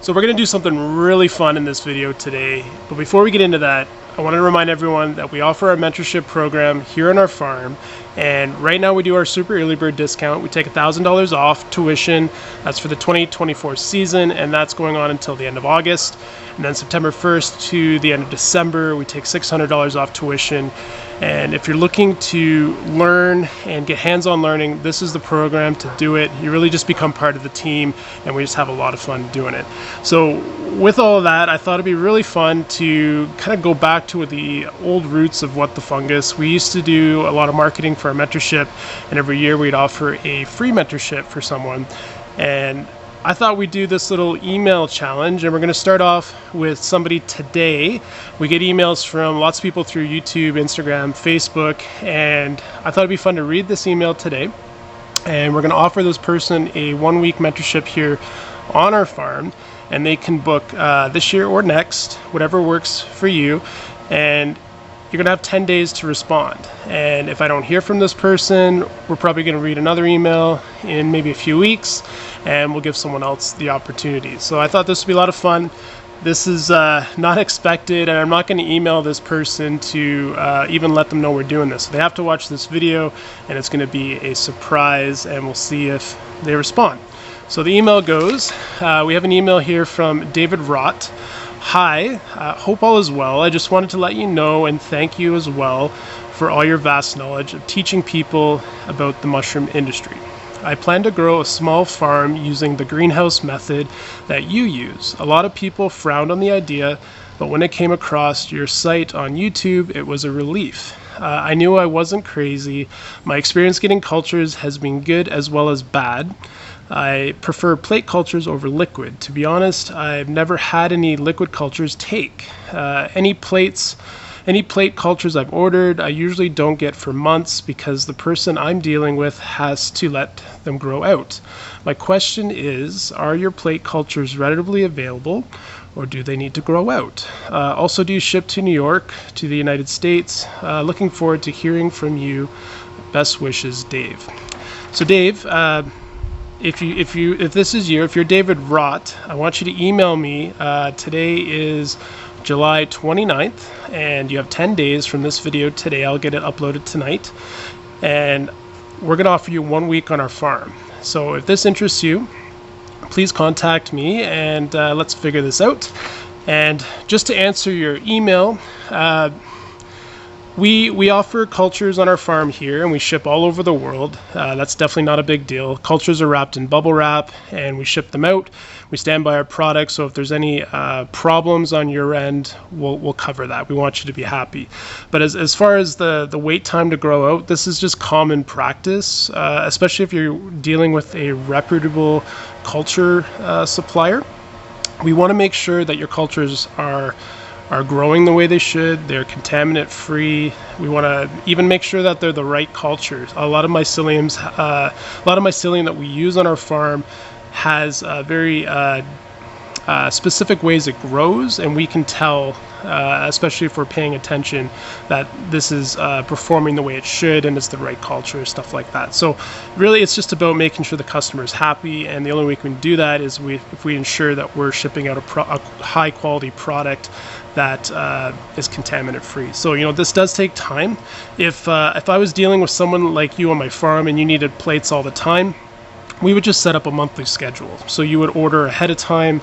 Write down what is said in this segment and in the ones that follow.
So we're going to do something really fun in this video today, but before we get into that, I want to remind everyone that we offer our mentorship program here on our farm, and right now we do our super early bird discount. We take $1,000 off tuition. That's for the 2024 season, and that's going on until the end of August. And then September 1st to the end of December, we take $600 off tuition. And if you're looking to learn and get hands-on learning, this is the program to do it. You really just become part of the team, and we just have a lot of fun doing it. So with all of that, I thought it'd be really fun to kind of go back to the old roots of what the Fungus. We used to do a lot of marketing for our mentorship, and every year we'd offer a free mentorship for someone. And I thought we'd do this little email challenge, and we're going to start off with somebody today. We get emails from lots of people through YouTube, Instagram, Facebook, and I thought it'd be fun to read this email today. And we're going to offer this person a 1-week mentorship here on our farm, and they can book this year or next, whatever works for you. And you're going to have 10 days to respond. And if I don't hear from this person, we're probably going to read another email in maybe a few weeks, and we'll give someone else the opportunity. So I thought this would be a lot of fun. This is not expected, and I'm not going to email this person to even let them know we're doing this. So they have to watch this video, and it's going to be a surprise, and we'll see if they respond. So the email goes, we have an email here from David Rott. Hi, hope all is well. I just wanted to let you know and thank you as well for all your vast knowledge of teaching people about the mushroom industry. I plan to grow a small farm using the greenhouse method that you use. A lot of people frowned on the idea, but when I came across your site on YouTube, it was a relief. I knew I wasn't crazy. My experience getting cultures has been good as well as bad. I prefer plate cultures over liquid. To be honest, I've never had any liquid cultures take. Any plate cultures I've ordered, I usually don't get for months because the person I'm dealing with has to let them grow out. My question is, are your plate cultures readily available, or do they need to grow out? Also, do you ship to New York, to the United States? Looking forward to hearing from you. Best wishes, Dave. So Dave, if you're David Rott, I want you to email me. Today is July 29th, and you have 10 days from this video today. I'll get it uploaded tonight, and we're going to offer you 1 week on our farm. So if this interests you, please contact me, and let's figure this out. And just to answer your email, we offer cultures on our farm here, and we ship all over the world. That's definitely not a big deal. Cultures are wrapped in bubble wrap, and we ship them out. We stand by our products, so if there's any problems on your end, we'll cover that. We want you to be happy. But as far as the wait time to grow out, this is just common practice, especially if you're dealing with a reputable culture supplier. We want to make sure that your cultures are growing the way they should. They're contaminant free. We want to even make sure that they're the right cultures. A lot of mycelium that we use on our farm has very specific ways it grows, and we can tell, especially if we're paying attention, that this is performing the way it should and it's the right culture, stuff like that. So really it's just about making sure the customer is happy, and the only way we can do that is if we ensure that we're shipping out a high quality product that is contaminant free. So this does take time. If I was dealing with someone like you on my farm and you needed plates all the time, we would just set up a monthly schedule. So you would order ahead of time,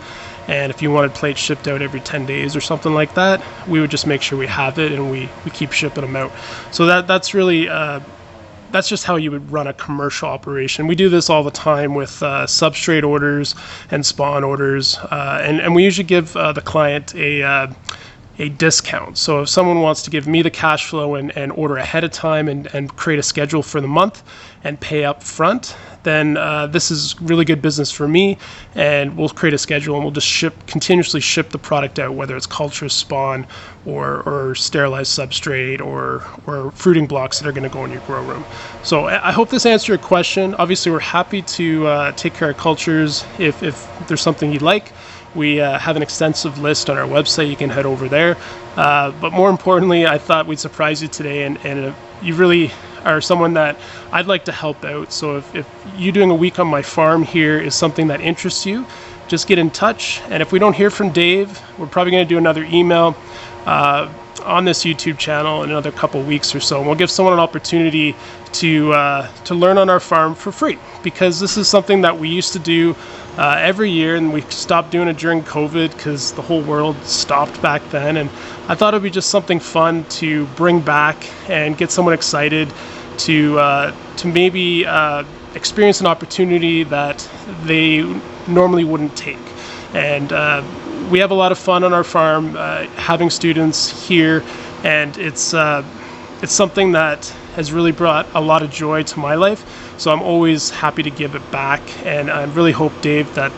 and if you wanted plates shipped out every 10 days or something like that, we would just make sure we have it, and we keep shipping them out. So that's really that's just how you would run a commercial operation. We do this all the time with substrate orders and spawn orders, and we usually give the client a discount. So if someone wants to give me the cash flow and order ahead of time and create a schedule for the month and pay up front, then this is really good business for me, and we'll create a schedule and we'll just continuously ship the product out, whether it's culture, spawn, or sterilized substrate, or fruiting blocks that are going to go in your grow room. So I hope this answered your question. Obviously, we're happy to take care of cultures if there's something you'd like. We have an extensive list on our website. You can head over there. But more importantly, I thought we'd surprise you today, and you really or someone that I'd like to help out. So if you doing a week on my farm here is something that interests you, just get in touch. And if we don't hear from Dave, we're probably going to do another email on this YouTube channel in another couple weeks or so, and we'll give someone an opportunity to learn on our farm for free, because this is something that we used to do every year, and we stopped doing it during COVID because the whole world stopped back then. And I thought it'd be just something fun to bring back and get someone excited to maybe experience an opportunity that they normally wouldn't take. And we have a lot of fun on our farm having students here, and it's something that has really brought a lot of joy to my life. So I'm always happy to give it back, and I really hope, Dave, that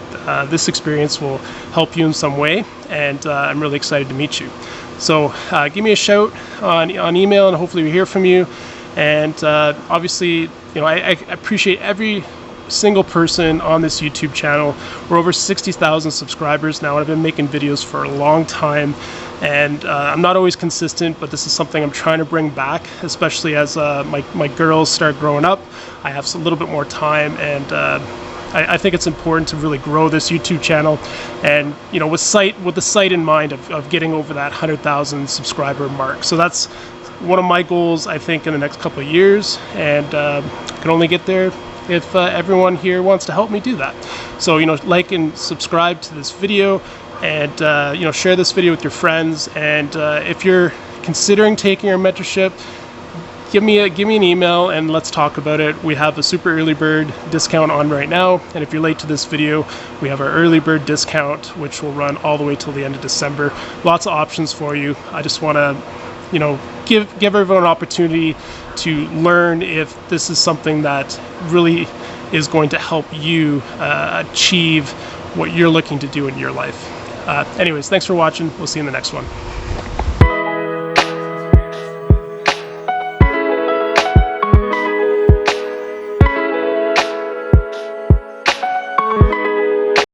this experience will help you in some way, and I'm really excited to meet you. So give me a shout on email, and hopefully we hear from you. And obviously, I appreciate every single person on this YouTube channel. We're over 60,000 subscribers now, and I've been making videos for a long time, and I'm not always consistent, but this is something I'm trying to bring back, especially as my girls start growing up. I have a little bit more time, and I think it's important to really grow this YouTube channel, and with the sight in mind of getting over that 100,000 subscriber mark. So that's one of my goals, I think, in the next couple of years, and can only get there if everyone here wants to help me do that. So like and subscribe to this video, and share this video with your friends. And if you're considering taking our mentorship, give me an email and let's talk about it. We have a super early bird discount on right now, and if you're late to this video, we have our early bird discount, which will run all the way till the end of December. Lots of options for you. I just want to give everyone an opportunity to learn if this is something that really is going to help you achieve what you're looking to do in your life. Anyways, thanks for watching. We'll see you in the next one.